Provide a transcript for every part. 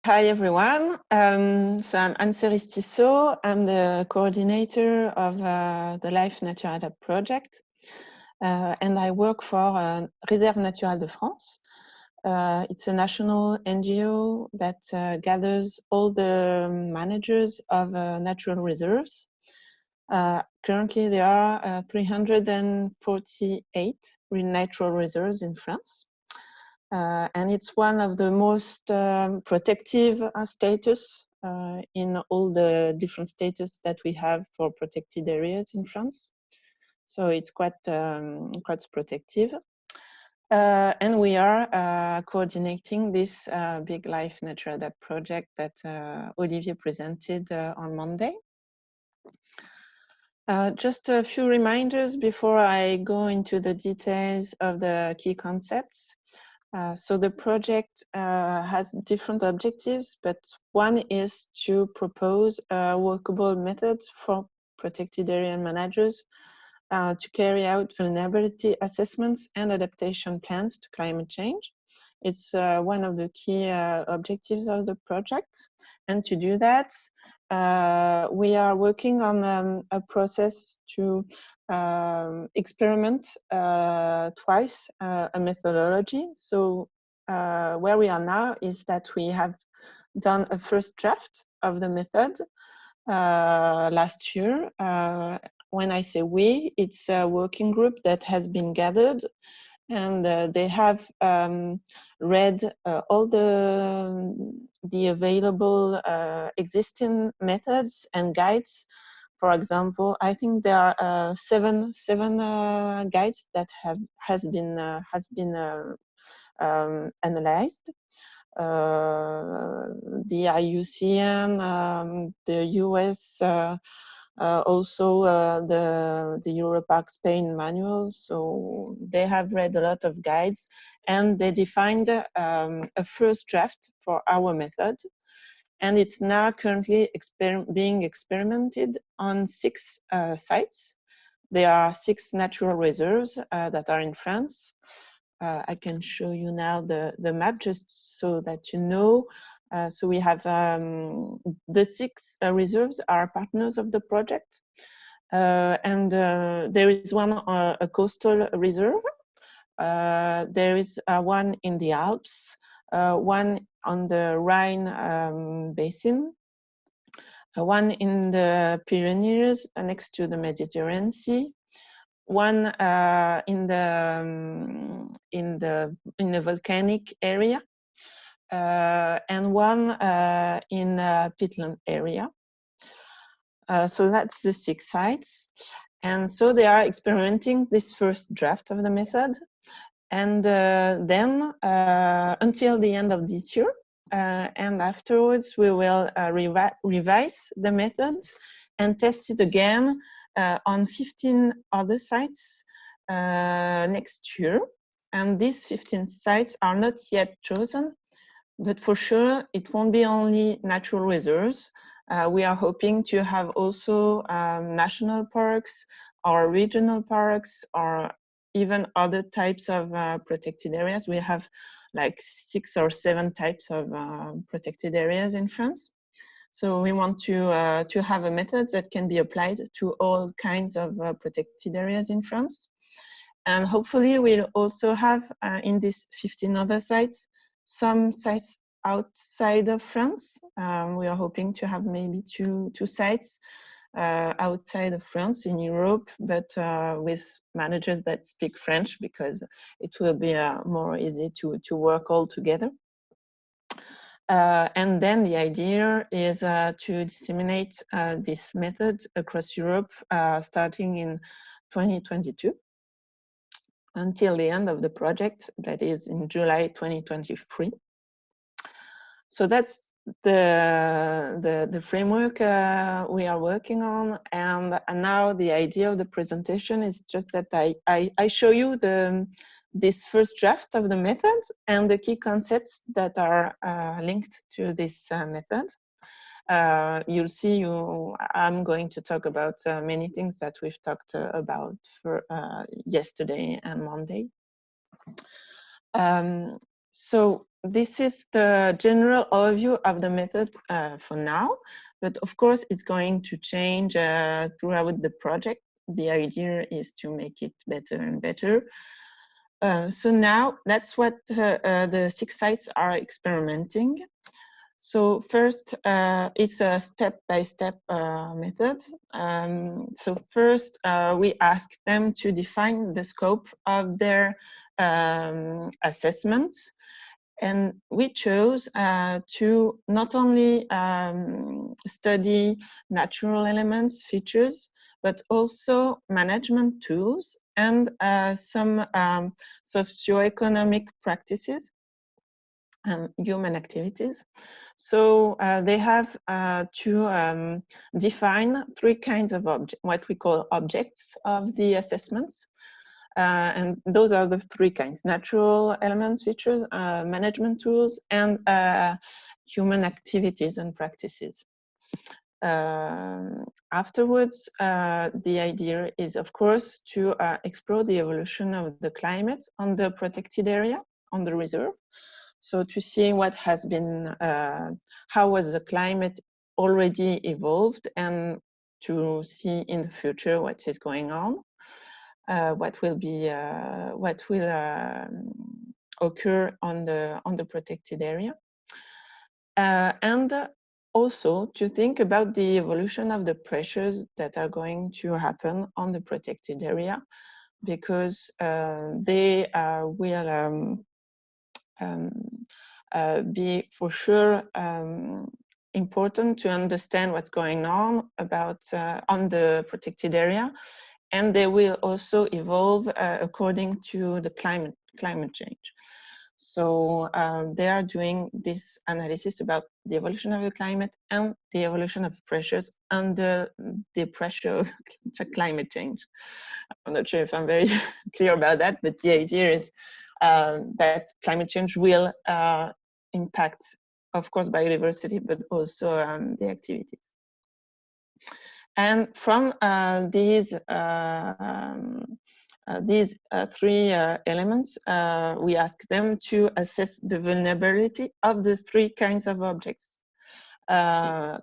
Hi everyone. So I'm Anne-Cerise Tissot. I'm the coordinator of the Life Naturelles project, and I work for Réserves, Naturelles de France. It's a national NGO that gathers all the managers of natural reserves. Currently, there are 348 natural reserves in France. And it's one of the most protective status in all the different status that we have for protected areas in France. So it's quite protective. And we are coordinating this big Life Naturelles project that Olivier presented on Monday. Just a few reminders before I go into the details of the key concepts. So the project has different objectives, but one is to propose workable methods for protected area managers to carry out vulnerability assessments and adaptation plans to climate change. It's one of the key objectives of the project. And to do that, we are working on a process to experiment twice a methodology. So where we are now is that we have done a first draft of the method last year. When I say we, it's a working group that has been gathered, and they have read all the available existing methods and guides. For example, I think there are seven guides that have been analyzed. The IUCN, the US, also the Europark Spain manual. So they have read a lot of guides, and they defined a first draft for our method. And it's now currently being experimented on 6 sites. There are 6 natural reserves that are in France. I can show you now the map just so that you know. So we have the 6 reserves are partners of the project. And there is one, a coastal reserve. There is one in the Alps, one on the Rhine basin, one in the Pyrenees next to the Mediterranean Sea, one in the volcanic area, and one in peatland area. So that's the 6 sites. And so they are experimenting this first draft of the method. And then until the end of this year, and afterwards we will revise the method and test it again on 15 other sites next year. And these 15 sites are not yet chosen, but for sure it won't be only natural reserves. We are hoping to have also national parks or regional parks or even other types of protected areas. We have like 6 or 7 types of protected areas in France. So we want to have a method that can be applied to all kinds of protected areas in France. And hopefully we'll also have in these 15 other sites, some sites outside of France. We are hoping to have maybe two sites outside of France in Europe, but with managers that speak French, because it will be more easy to work all together. And then the idea is to disseminate this method across Europe starting in 2022 until the end of the project, that is in July 2023. So that's the framework we are working on, and now the idea of the presentation is just that I show you this first draft of the method and the key concepts that are linked to this method. You'll see I'm going to talk about many things that we've talked about for yesterday and Monday. So this is the general overview of the method for now, but of course it's going to change throughout the project. The idea is to make it better and better. So now that's what the 6 sites are experimenting. So first, it's a step-by-step method. So first, we ask them to define the scope of their assessment. And we chose to not only study natural elements, features, but also management tools and some socioeconomic practices and human activities. So they have to define 3 kinds of what we call objects of the assessments. And those are the 3 kinds: natural elements, features, management tools, and human activities and practices. Afterwards, the idea is, of course, to explore the evolution of the climate on the protected area, on the reserve. So to see what has been, how was the climate already evolved, and to see in the future what is going on. What will occur on the protected area, and also to think about the evolution of the pressures that are going to happen on the protected area, because they will be for sure important to understand what's going on on the protected area. And they will also evolve according to the climate change. So they are doing this analysis about the evolution of the climate and the evolution of pressures under the pressure of climate change. I'm not sure if I'm very clear about that, but the idea is that climate change will impact, of course, biodiversity, but also the activities. And from these 3 elements, we ask them to assess the vulnerability of the 3 kinds of objects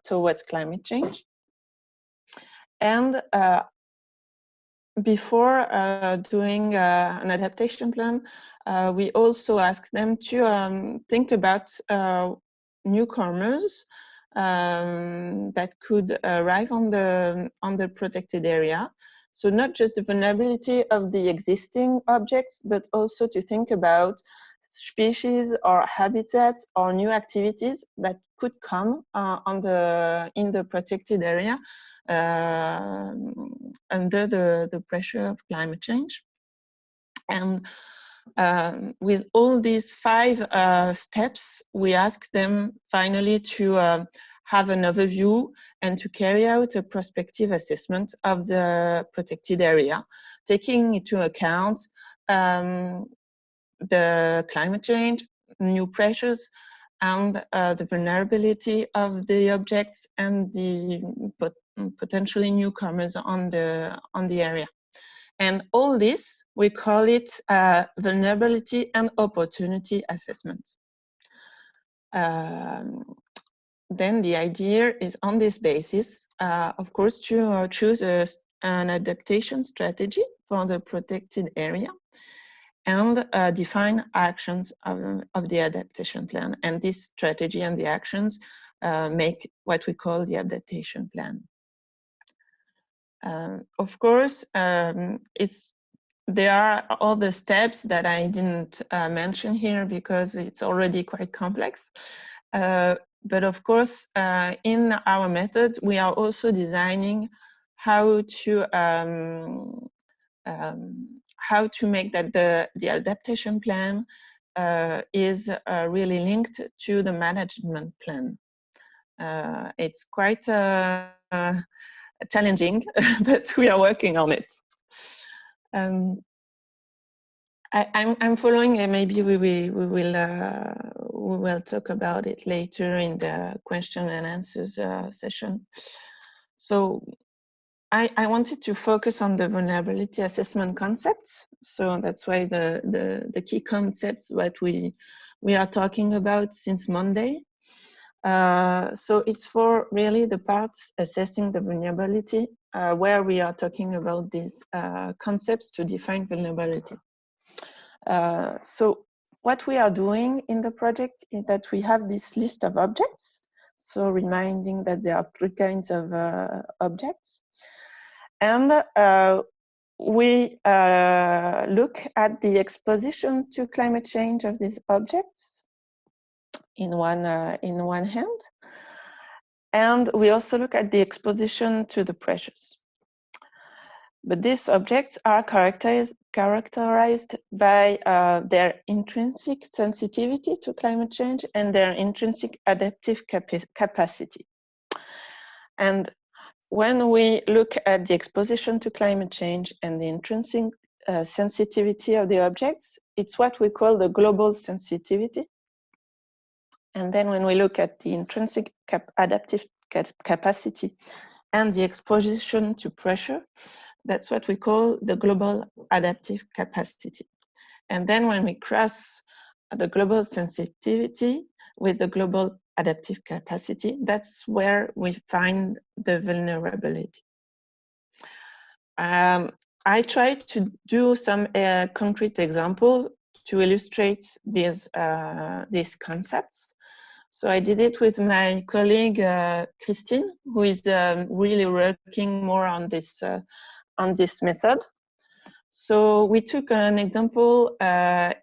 towards climate change. And before doing an adaptation plan, we also ask them to think about newcomers that could arrive on the protected area. So not just the vulnerability of the existing objects, but also to think about species or habitats or new activities that could come in the protected area under the pressure of climate change. And with all these 5 steps, we ask them finally to have an overview and to carry out a prospective assessment of the protected area, taking into account the climate change, new pressures, and the vulnerability of the objects and the potentially newcomers on the area. And all this, we call it vulnerability and opportunity assessment. Then the idea is, on this basis, of course, to choose an adaptation strategy for the protected area and define actions of the adaptation plan. And this strategy and the actions make what we call the adaptation plan. Of course, there are all the steps that I didn't mention here because it's already quite complex. But of course, in our method, we are also designing how to make that the adaptation plan is really linked to the management plan. It's quite challenging, but we are working on it. I'm following, and maybe we will talk about it later in the question and answers session. So I wanted to focus on the vulnerability assessment concepts. So that's why the key concepts what we we are talking about since Monday. So it's for really the parts assessing the vulnerability, where we are talking about these concepts to define vulnerability. So what we are doing in the project is that we have this list of objects, so reminding that there are 3 kinds of objects. And we look at the exposition to climate change of these objects in one hand. And we also look at the exposition to the pressures. But these objects are characterized by their intrinsic sensitivity to climate change and their intrinsic adaptive capacity. And when we look at the exposition to climate change and the intrinsic sensitivity of the objects, it's what we call the global sensitivity. And then when we look at the intrinsic adaptive capacity and the exposition to pressure, that's what we call the global adaptive capacity. And then when we cross the global sensitivity with the global adaptive capacity, that's where we find the vulnerability. I tried to do some concrete examples to illustrate these concepts. So I did it with my colleague Christine, who is really working more on this method. So we took an example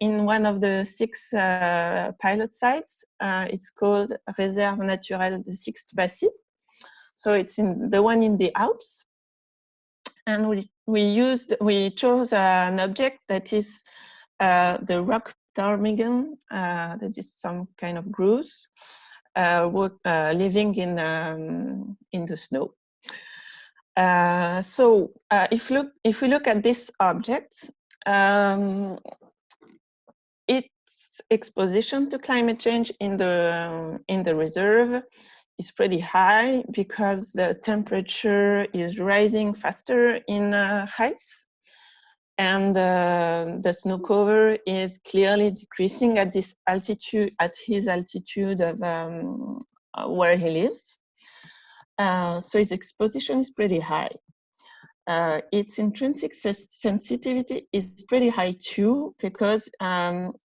in one of the 6 pilot sites. It's called Réserves, Naturelles de Sixt-Passy. So it's in the one in the Alps. And we chose an object that is the rock ptarmigan, that is some kind of grooves, living in the snow. So if we look at this object, its exposition to climate change in the reserve is pretty high because the temperature is rising faster in heights, and the snow cover is clearly decreasing at this altitude, at his altitude of where he lives. So his exposition is pretty high. Its intrinsic sensitivity is pretty high too, because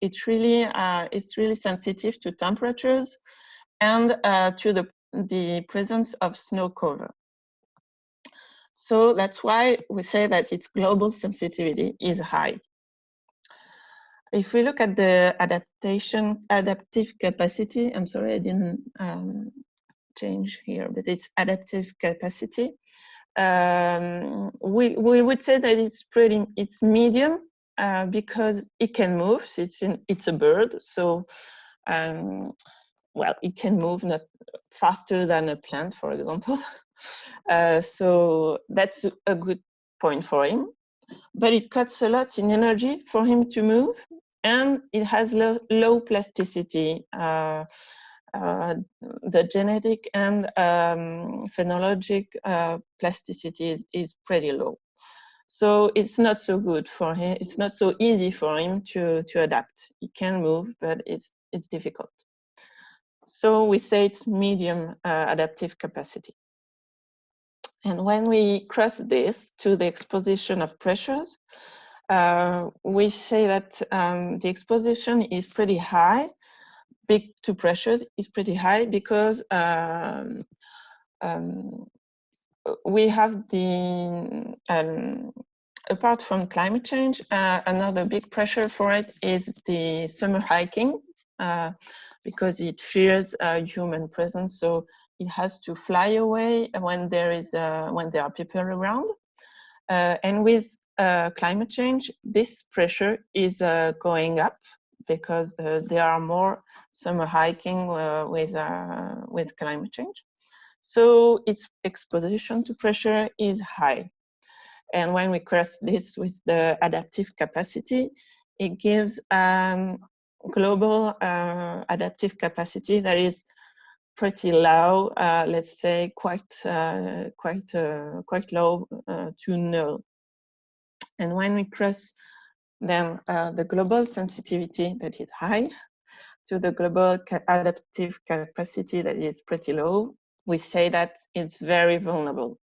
it's really sensitive to temperatures and to the presence of snow cover. So that's why we say that its global sensitivity is high. If we look at the adaptive capacity, I'm sorry, I didn't change here, but it's adaptive capacity. We would say that it's medium because it can move. It's a bird, so well, it can move not faster than a plant, for example. So that's a good point for him. But it cuts a lot in energy for him to move, and it has low plasticity. The genetic and phenologic plasticity is pretty low. So it's not so good for him. It's not so easy for him to adapt. He can move, but it's difficult. So we say it's medium adaptive capacity. And when we cross this to the exposition of pressures, we say that the exposition is pretty high. To pressures is pretty high because we have the apart from climate change, another big pressure for it is the summer hiking, because it fears human presence, so it has to fly away when there are people around. And with climate change, this pressure is going up because there are more summer hiking with climate change. So its exposition to pressure is high. And when we cross this with the adaptive capacity, it gives global adaptive capacity that is pretty low, let's say quite low to null. And when we cross then the global sensitivity that is high, to the global adaptive capacity that is pretty low, we say that it's very vulnerable.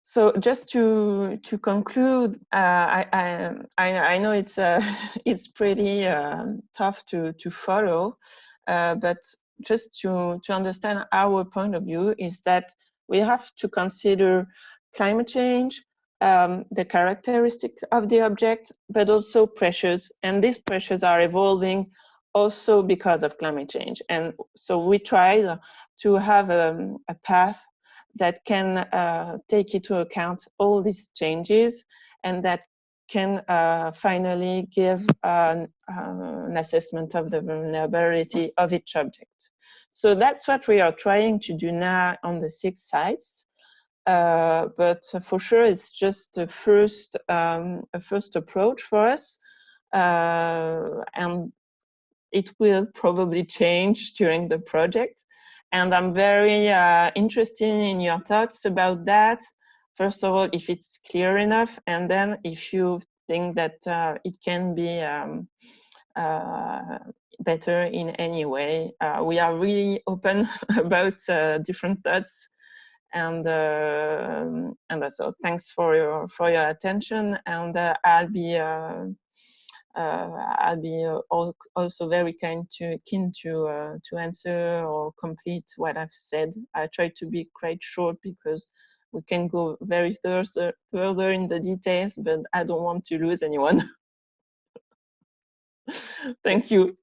So just to conclude, I know it's it's pretty tough to follow, but just to understand our point of view is that we have to consider climate change, the characteristics of the object, but also pressures, and these pressures are evolving also because of climate change. And so we try to have a path that can take into account all these changes and that can finally give an assessment of the vulnerability of each object. So that's what we are trying to do now on the 6 sites. But for sure, it's just a first approach for us. And it will probably change during the project. And I'm very interested in your thoughts about that. First of all, if it's clear enough, and then if you think that it can be better in any way. We are really open about different thoughts. And so thanks for your attention, and I'll be also very keen to answer or complete what I've said. I try to be quite short because we can go very further in the details, but I don't want to lose anyone. Thank you.